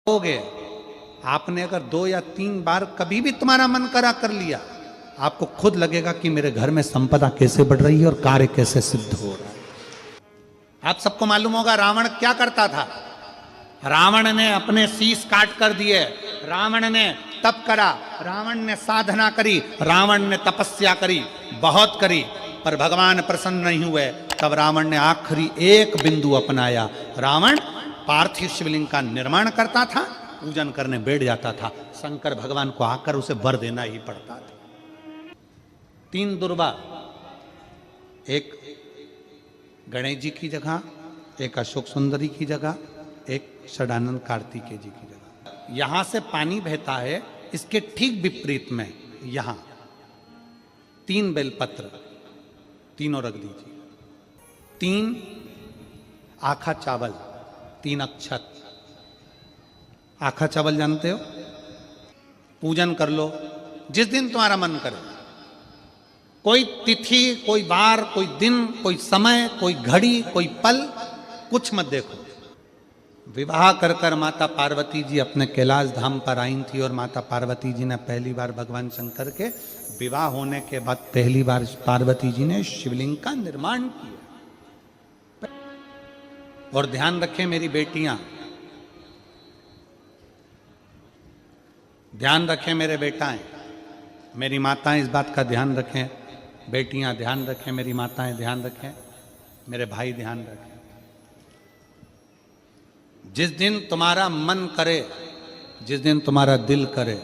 होगे। आपने अगर 2 या 3 बार कभी भी तुम्हारा मन करा कर लिया, आपको खुद लगेगा कि मेरे घर में संपदा कैसे बढ़ रही है और कार्य कैसे सिद्ध हो रहा है। आप सबको मालूम होगा रावण क्या करता था। रावण ने अपने शीश काट कर दिए, रावण ने तप करा, रावण ने साधना करी, रावण ने तपस्या करी, बहुत करी, पर भगवान प्रसन्न नहीं हुए। तब रावण ने आखिरी एक बिंदु अपनाया। रावण पार्थिव शिवलिंग का निर्माण करता था, पूजन करने बैठ जाता था। शंकर भगवान को आकर उसे वर देना ही पड़ता था। 3 दुर्गा, एक गणेश जी की जगह, एक अशोक सुंदरी की जगह, एक षडानंद कार्तिकेय जी की जगह। यहां से पानी बहता है, इसके ठीक विपरीत में यहां 3 बेलपत्र, तीनों रख दीजिए। 3 आखा चावल, 3 अक्षत। आखा चावल जानते हो? पूजन कर लो जिस दिन तुम्हारा मन करे। कोई तिथि, कोई वार, कोई दिन, कोई समय, कोई घड़ी, कोई पल, कुछ मत देखो। विवाह कर कर माता पार्वती जी अपने कैलाश धाम पर आई थी और माता पार्वती जी ने पहली बार भगवान शंकर के विवाह होने के बाद पहली बार पार्वती जी ने शिवलिंग का निर्माण किया। और ध्यान रखें मेरी बेटियां, ध्यान रखें मेरे बेटाएं, मेरी माताएं इस बात का ध्यान रखें, बेटियां ध्यान रखें, मेरी माताएं ध्यान रखें, मेरे भाई ध्यान रखें। जिस दिन तुम्हारा मन करे, जिस दिन तुम्हारा दिल करे,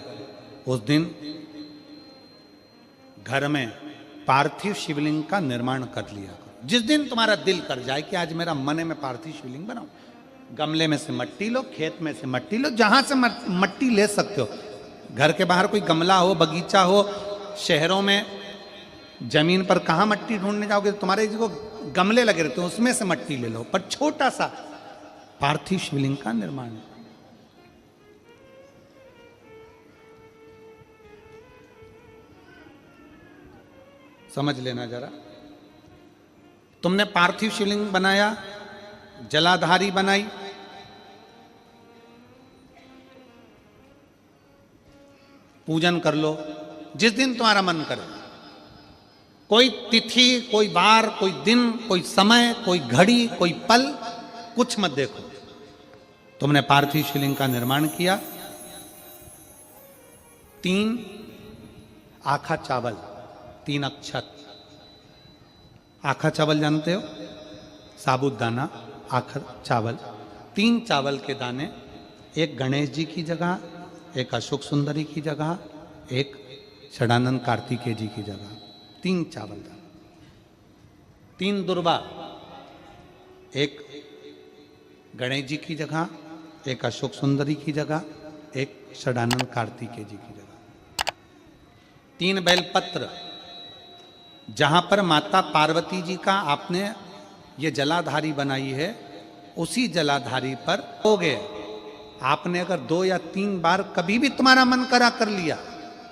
उस दिन घर में पार्थिव शिवलिंग का निर्माण कर लिया करो। जिस दिन तुम्हारा दिल कर जाए कि आज मेरा मन है मैं पार्थिव शिवलिंग बनाऊं, गमले में से मट्टी लो, खेत में से मट्टी लो, जहां से मट्टी ले सकते हो। घर के बाहर कोई गमला हो, बगीचा हो, शहरों में जमीन पर कहां मट्टी ढूंढने जाओगे? तुम्हारे जो गमले लगे रहते हो उसमें से मट्टी ले लो, पर छोटा सा पार्थिव शिवलिंग का निर्माण। समझ लेना जरा। तुमने पार्थिव शिवलिंग बनाया, जलाधारी बनाई, पूजन कर लो जिस दिन तुम्हारा मन करे। कोई तिथि, कोई वार, कोई दिन, कोई समय, कोई घड़ी, कोई पल, कुछ मत देखो। तुमने पार्थिव शिवलिंग का निर्माण किया। 3 आखा चावल, 3 अक्षत। आखा चावल जानते हो? साबूदाना, आखा चावल। 3 चावल के दाने, एक गणेश जी की जगह, एक अशोक सुंदरी की जगह, एक षडानंद कार्तिकेय जी की जगह। 3 चावल दाने। 3 दुर्गा, एक गणेश जी की जगह, एक अशोक सुंदरी की जगह, एक षडानंद कार्तिकेय जी की जगह। 3 बेलपत्र, जहां पर माता पार्वती जी का आपने ये जलाधारी बनाई है, उसी जलाधारी पर होगे। आपने अगर 2 या 3 बार कभी भी तुम्हारा मन करा कर लिया,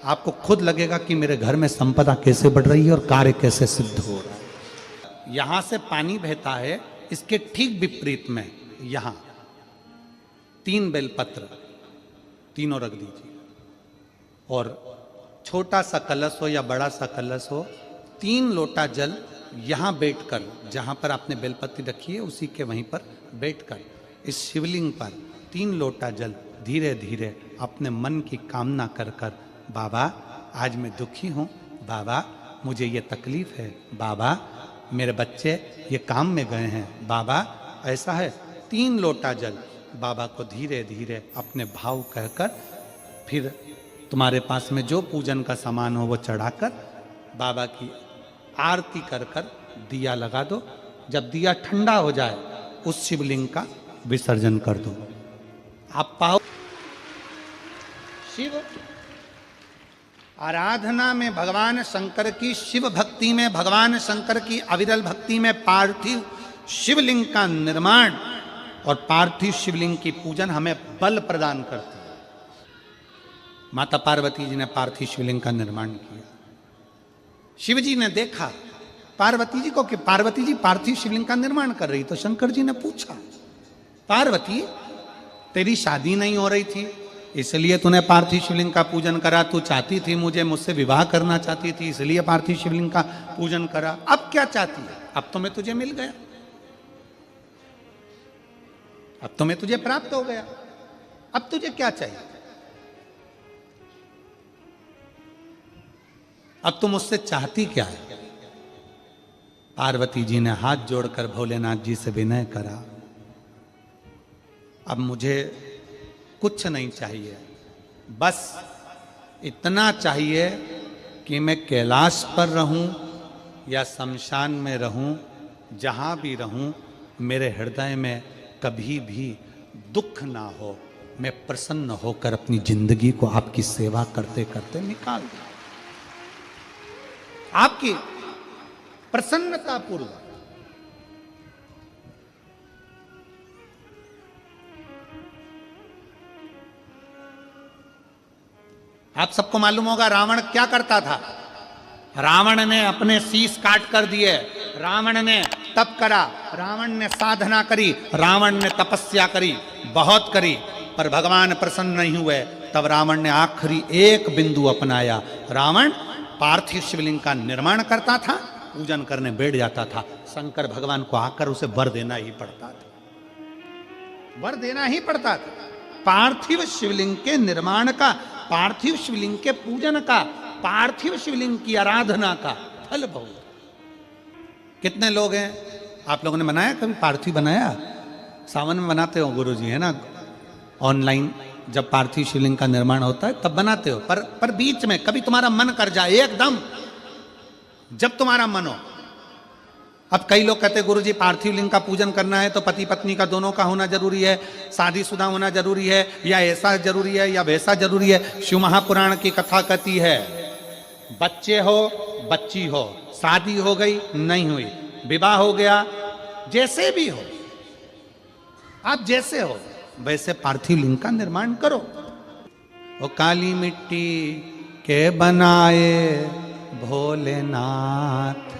आपको खुद लगेगा कि मेरे घर में संपदा कैसे बढ़ रही है और कार्य कैसे सिद्ध हो रहा है। यहां से पानी बहता है, इसके ठीक विपरीत में यहां 3 बेलपत्र, तीनों रख दीजिए। और छोटा सा कलश हो या बड़ा सा कलश हो, 3 लोटा जल यहां बैठकर, जहां पर आपने बेलपत्ती रखी है उसी के वहीं पर बैठकर इस शिवलिंग पर 3 लोटा जल धीरे धीरे अपने मन की कामना कर कर, बाबा आज मैं दुखी हूं, बाबा मुझे ये तकलीफ है, बाबा मेरे बच्चे ये काम में गए हैं, बाबा ऐसा है। 3 लोटा जल बाबा को धीरे धीरे अपने भाव कहकर, फिर तुम्हारे पास में जो पूजन का सामान हो वो चढ़ाकर बाबा की आरती कर कर दिया लगा दो। जब दिया ठंडा हो जाए उस शिवलिंग का विसर्जन कर दो। आप पाओ शिव आराधना में भगवान शंकर की, शिव भक्ति में भगवान शंकर की अविरल भक्ति में पार्थिव शिवलिंग का निर्माण और पार्थिव शिवलिंग की पूजन हमें बल प्रदान करती है। माता पार्वती जी ने पार्थिव शिवलिंग का निर्माण किया। शिव जी ने देखा पार्वती जी को कि पार्वती जी पार्थिव शिवलिंग का निर्माण कर रही, तो शंकर जी ने पूछा, पार्वती तेरी शादी नहीं हो रही थी इसलिए तूने पार्थिव शिवलिंग का पूजन करा, तू चाहती थी मुझसे विवाह करना चाहती थी इसलिए पार्थिव शिवलिंग का पूजन करा। अब क्या चाहती है? अब तो मैं तुझे मिल गया, अब तो मैं तुझे प्राप्त हो गया, अब तुझे क्या चाहिए? अब तुम मुझसे चाहती क्या है? पार्वती जी ने हाथ जोड़कर भोलेनाथ जी से विनय करा, अब मुझे कुछ नहीं चाहिए, बस इतना चाहिए कि मैं कैलाश पर रहूं या शमशान में रहूं, जहां भी रहूं मेरे हृदय में कभी भी दुख ना हो, मैं प्रसन्न होकर अपनी जिंदगी को आपकी सेवा करते करते निकाल दूं, आपकी प्रसन्नता पूर्वक। आप सबको मालूम होगा रावण क्या करता था। रावण ने अपने शीश काट कर दिए, रावण ने तप करा, रावण ने साधना करी, रावण ने तपस्या करी, बहुत करी, पर भगवान प्रसन्न नहीं हुए। तब रावण ने आखिरी एक बिंदु अपनाया। रावण पार्थिव शिवलिंग का निर्माण करता था, पूजन करने बैठ जाता था। शंकर भगवान को आकर उसे वर देना ही पड़ता था, वर देना ही पड़ता था। पार्थिव शिवलिंग के निर्माण का, पार्थिव शिवलिंग के पूजन का, पार्थिव शिवलिंग की आराधना का फल बहुत। कितने लोग हैं, आप लोगों ने बनाया कभी पार्थिव? बनाया? सावन में बनाते हो गुरु जी, है ना? ऑनलाइन जब पार्थिव शिवलिंग का निर्माण होता है तब बनाते हो, पर बीच में कभी तुम्हारा मन कर जाए एकदम, जब तुम्हारा मन हो। अब कई लोग कहते हैं गुरु जी पार्थिव लिंग का पूजन करना है तो पति पत्नी का दोनों का होना जरूरी है, शादीशुदा होना जरूरी है, या ऐसा जरूरी है या वैसा जरूरी है। शिव महापुराण की कथा कहती है बच्चे हो बच्ची हो, शादी हो गई नहीं हुई, विवाह हो गया, जैसे भी हो, आप जैसे हो वैसे पार्थिव लिंग का निर्माण करो। वो काली मिट्टी के बनाए भोलेनाथ,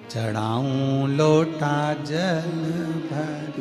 चढ़ाऊं लोटा जल भर।